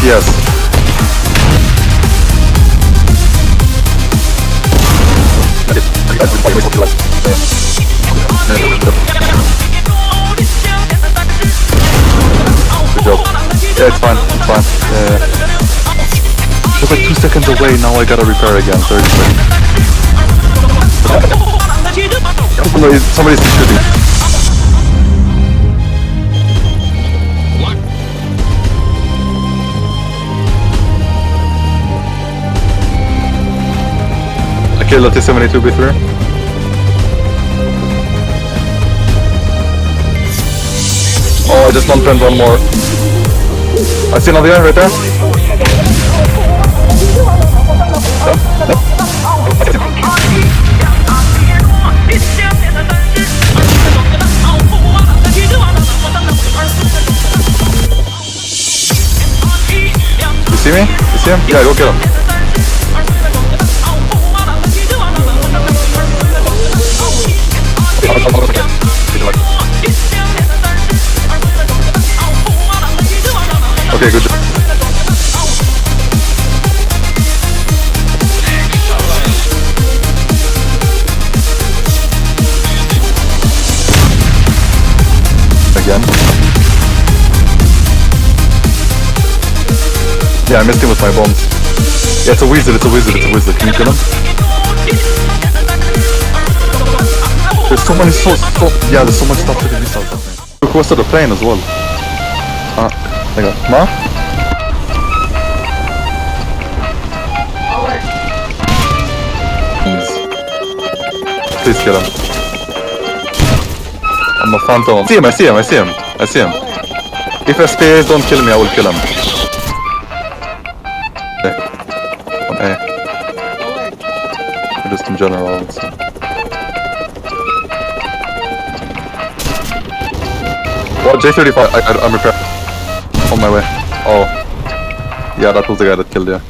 Yes. Good job. Yeah, it's fine. It's fine. Yeah. Just like 2 seconds away. Now I gotta repair again. 30 seconds. Somebody's shooting. Kill the T-72B3. Oh, I just non-print one more. I see another guy right there. You see me? You see him? Yeah, go kill him. Okay, good job. Again. Yeah, I missed him with my bombs. Yeah, it's a wizard, it's a wizard, it's a wizard. Can you kill him? There's so many yeah, there's so much stuff to the missiles. Requested a plane as well. Hang on. Ma? Please kill him. I'm a phantom. I see him. If SPAs don't kill me, I will kill him. On A. Just in general, I would say. Oh, J35, I'm repaired. On my way. Oh. Yeah, that was the guy that killed you.